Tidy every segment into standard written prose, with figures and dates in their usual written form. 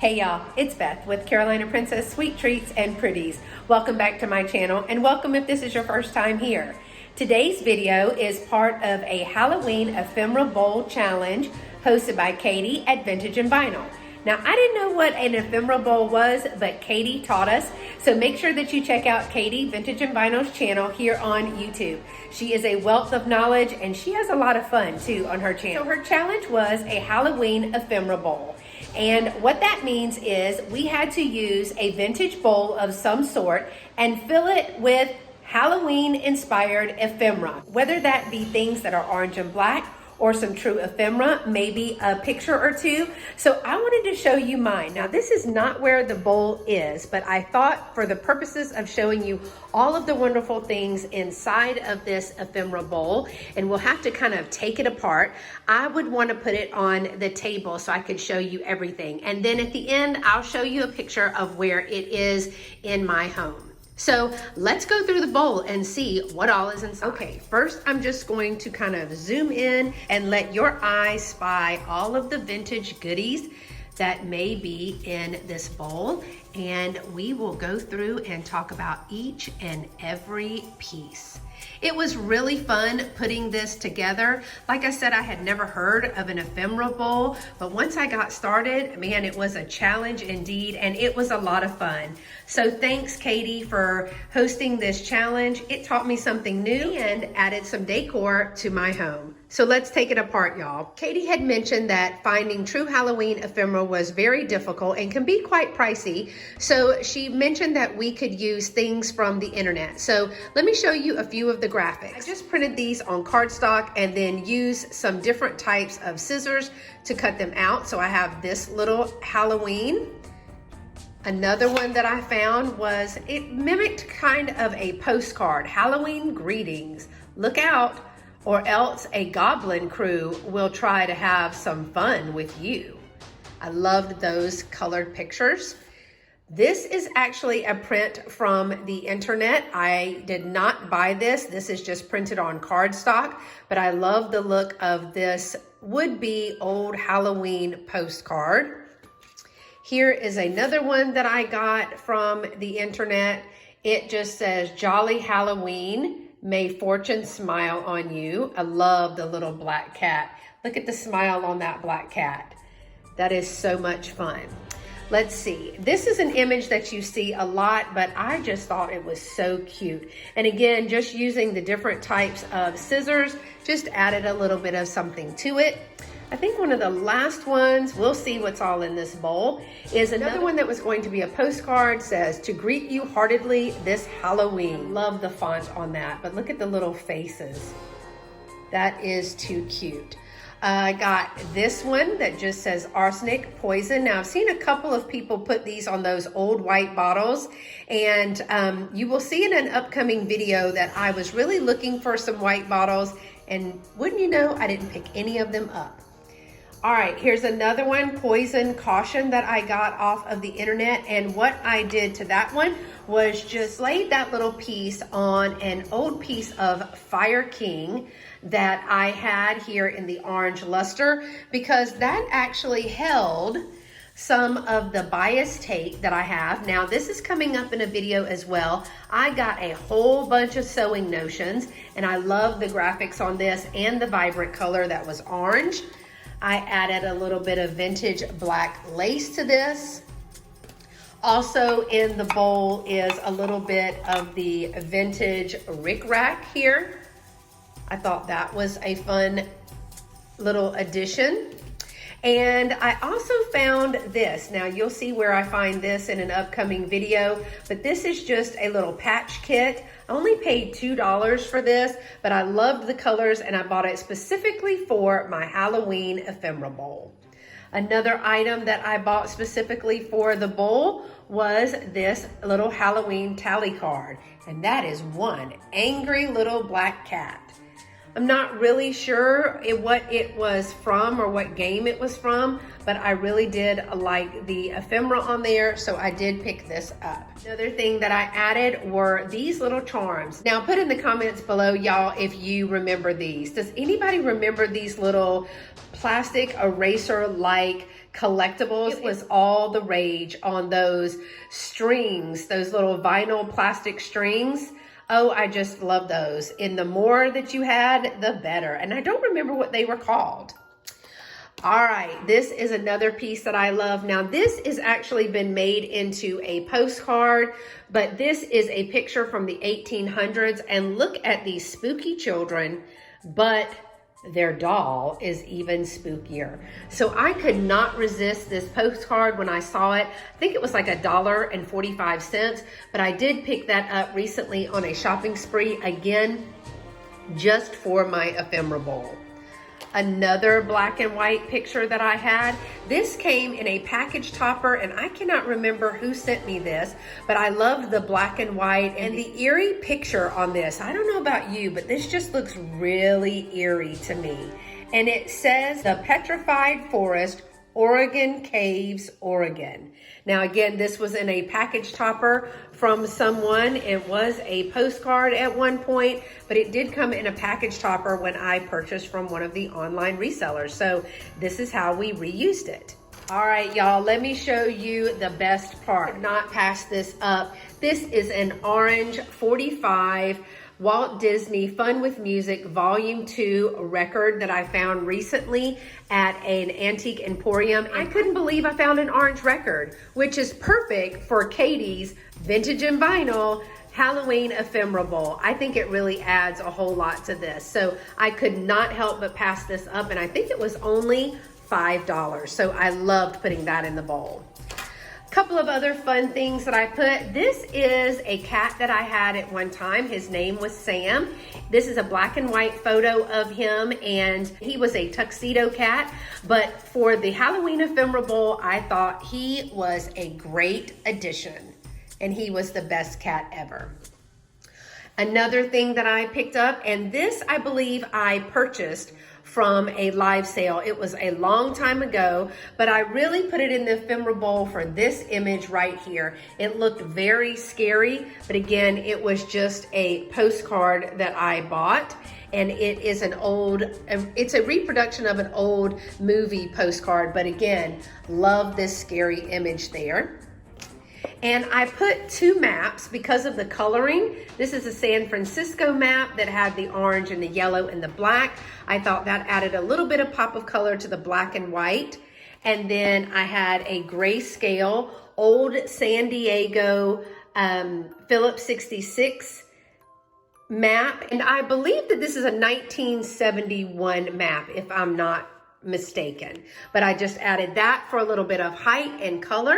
Hey y'all, it's Beth with Carolina Princess Sweet Treats and Pretties. Welcome back to my channel and welcome if this is your first time here. Today's video is part of a Halloween ephemera bowl challenge hosted by Katie at Vintage and Vinyl. Now I didn't know what an ephemera bowl was, but Katie taught us, so make sure that you check out Katie Vintage and Vinyl's channel here on YouTube. She is a wealth of knowledge and she has a lot of fun too on her channel. So her challenge was a Halloween ephemera bowl. And what that means is we had to use a vintage bowl of some sort and fill it with Halloween inspired ephemera, whether that be things that are orange and black or some true ephemera, maybe a picture or two. So I wanted to show you mine. Now this is not where the bowl is, but I thought for the purposes of showing you all of the wonderful things inside of this ephemera bowl, and we'll have to kind of take it apart, I would want to put it on the table so I could show you everything. And then at the end, I'll show you a picture of where it is in my home. So let's go through the bowl and see what all is inside. Okay, first I'm just going to kind of zoom in and let your eyes spy all of the vintage goodies that may be in this bowl. And we will go through and talk about each and every piece. It was really fun putting this together. Like I said, I had never heard of an ephemera bowl, but once I got started, man, it was a challenge indeed, and it was a lot of fun. So thanks, Katie, for hosting this challenge. It taught me something new and added some decor to my home. So let's take it apart, y'all. Katie had mentioned that finding true Halloween ephemera was very difficult and can be quite pricey. So she mentioned that we could use things from the internet. So let me show you a few of the graphics. I just printed these on cardstock and then used some different types of scissors to cut them out. So I have this little Halloween. Another one that I found was, it mimicked kind of a postcard, Halloween greetings. Look out, or else a goblin crew will try to have some fun with you. I loved those colored pictures. This is actually a print from the internet. I did not buy this. This is just printed on cardstock, but I love the look of this would-be old Halloween postcard. Here is another one that I got from the internet. It just says, Jolly Halloween. May fortune smile on you. I love the little black cat. Look at the smile on that black cat. That is so much fun. Let's see. This is an image that you see a lot, but I just thought it was so cute. And again, just using the different types of scissors, just added a little bit of something to it. I think one of the last ones, we'll see what's all in this bowl, is another one that was going to be a postcard, says, to greet you heartedly this Halloween. Love the font on that, but look at the little faces. That is too cute. I got this one that just says arsenic poison. Now I've seen a couple of people put these on those old white bottles, and you will see in an upcoming video that I was really looking for some white bottles, and wouldn't you know, I didn't pick any of them up. All right, here's another one, Poison Caution, that I got off of the internet. And what I did to that one was just laid that little piece on an old piece of Fire King that I had here in the orange luster, because that actually held some of the bias tape that I have. Now this is coming up in a video as well. I got a whole bunch of sewing notions and I love the graphics on this and the vibrant color that was orange. I added a little bit of vintage black lace to this. Also in the bowl is a little bit of the vintage rickrack here. I thought that was a fun little addition. And I also found this. Now you'll see where I find this in an upcoming video, but this is just a little patch kit. I only paid $2 for this, but I loved the colors and I bought it specifically for my Halloween ephemera bowl. Another item that I bought specifically for the bowl was this little Halloween tally card, and that is one angry little black cat. I'm not really sure what it was from or what game it was from, but I really did like the ephemera on there, so I did pick this up. Another thing that I added were these little charms. Now put in the comments below, y'all, if you remember these. Does anybody remember these little plastic eraser-like collectibles? It was all the rage on those strings, those little vinyl plastic strings. Oh, I just love those. And the more that you had, the better. And I don't remember what they were called. All right, this is another piece that I love. Now, this has actually been made into a postcard, but this is a picture from the 1800s. And look at these spooky children, but their doll is even spookier. So I could not resist this postcard when I saw it. I think it was like $1.45, but I did pick that up recently on a shopping spree, again, just for my ephemera bowl. Another black and white picture that I had. This came in a package topper, and I cannot remember who sent me this, but I love the black and white and the eerie picture on this. I don't know about you, but this just looks really eerie to me. And it says the Petrified Forest, Oregon Caves, Oregon. Now again, this was in a package topper from someone. It was a postcard at one point, but it did come in a package topper when I purchased from one of the online resellers. So this is how we reused it. All right, y'all, let me show you the best part. Not pass this up. This is an orange 45 Walt Disney Fun with Music Volume 2 record that I found recently at an antique emporium. I couldn't believe I found an orange record, which is perfect for Katie's Vintage and Vinyl Halloween Ephemera Bowl. I think it really adds a whole lot to this. So I could not help but pass this up, and I think it was only $5. So I loved putting that in the bowl. Couple of other fun things that I put. This is a cat that I had at one time. His name was Sam. This is a black and white photo of him, and he was a tuxedo cat. But for the Halloween Ephemera Bowl, I thought he was a great addition, and he was the best cat ever. Another thing that I picked up, and this I believe I purchased from a live sale. It was a long time ago, but I really put it in the ephemera bowl for this image right here. It looked very scary, but again, it was just a postcard that I bought, and it is it's a reproduction of an old movie postcard, but again, love this scary image there. And I put two maps because of the coloring. This is a San Francisco map that had the orange and the yellow and the black. I thought that added a little bit of pop of color to the black and white. And then I had a grayscale old San Diego Phillips 66 map. And I believe that this is a 1971 map, if I'm not mistaken. But I just added that for a little bit of height and color.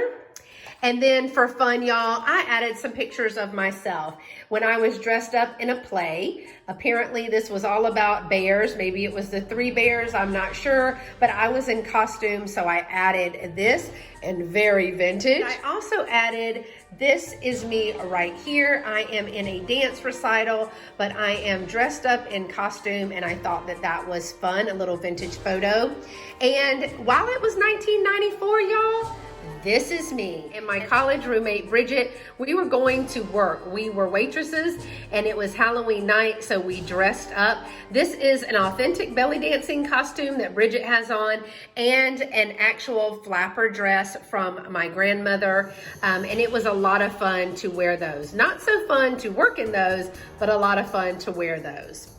And then for fun, y'all, I added some pictures of myself when I was dressed up in a play. Apparently this was all about bears. Maybe it was the Three Bears, I'm not sure, but I was in costume, so I added this, and very vintage. I also added, this is me right here. I am in a dance recital, but I am dressed up in costume, and I thought that that was fun, a little vintage photo. And while it was 1994, y'all, this is me and my college roommate, Bridget. We were going to work. We were waitresses, and it was Halloween night, so we dressed up. This is an authentic belly dancing costume that Bridget has on, and an actual flapper dress from my grandmother. And it was a lot of fun to wear those. Not so fun to work in those, but a lot of fun to wear those.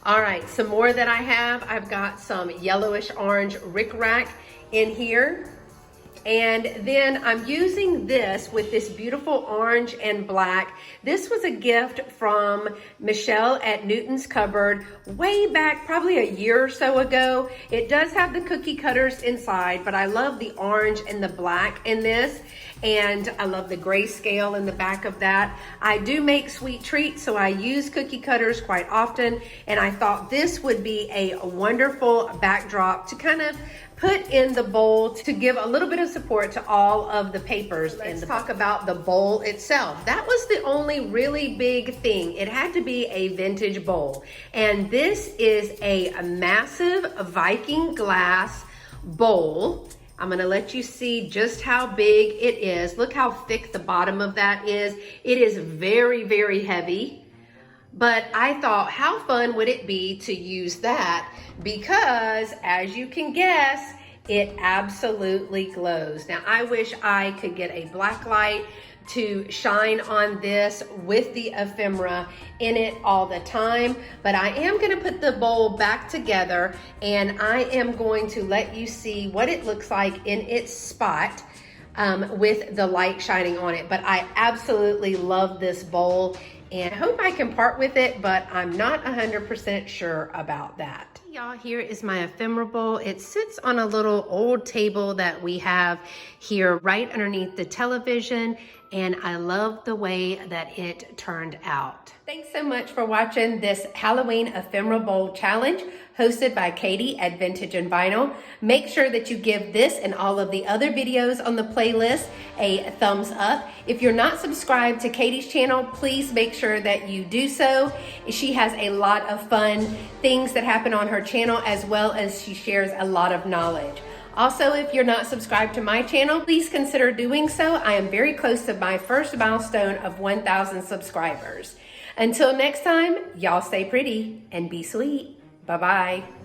All right, some more that I have. I've got some yellowish orange rickrack in here. And then I'm using this with this beautiful orange and black. This was a gift from Michelle at Newton's Cupboard way back, probably a year or so ago. It does have the cookie cutters inside, but I love the orange and the black in this. And I love the grayscale in the back of that. I do make sweet treats, so I use cookie cutters quite often. And I thought this would be a wonderful backdrop to kind of put in the bowl to give a little bit of support to all of the papers. Let's talk about the bowl itself. That was the only really big thing. It had to be a vintage bowl. And this is a massive Viking glass bowl. I'm gonna let you see just how big it is. Look how thick the bottom of that is. It is very, very heavy. But I thought, how fun would it be to use that? Because as you can guess, it absolutely glows. Now, I wish I could get a black light to shine on this with the ephemera in it all the time, but I am gonna put the bowl back together and I am going to let you see what it looks like in its spot with the light shining on it. But I absolutely love this bowl and I hope I can part with it, but I'm not 100% sure about that. Y'all, here is my ephemera bowl. It sits on a little old table that we have here right underneath the television, and I love the way that it turned out. Thanks so much for watching this Halloween ephemera bowl challenge hosted by Katie at Vintage and Vinyl. Make sure that you give this and all of the other videos on the playlist a thumbs up. If you're not subscribed to Katie's channel, please make sure that you do so. She has a lot of fun things that happen on her channel, as well as she shares a lot of knowledge. Also, if you're not subscribed to my channel, please consider doing so. I am very close to my first milestone of 1,000 subscribers. Until next time, y'all stay pretty and be sweet. Bye-bye.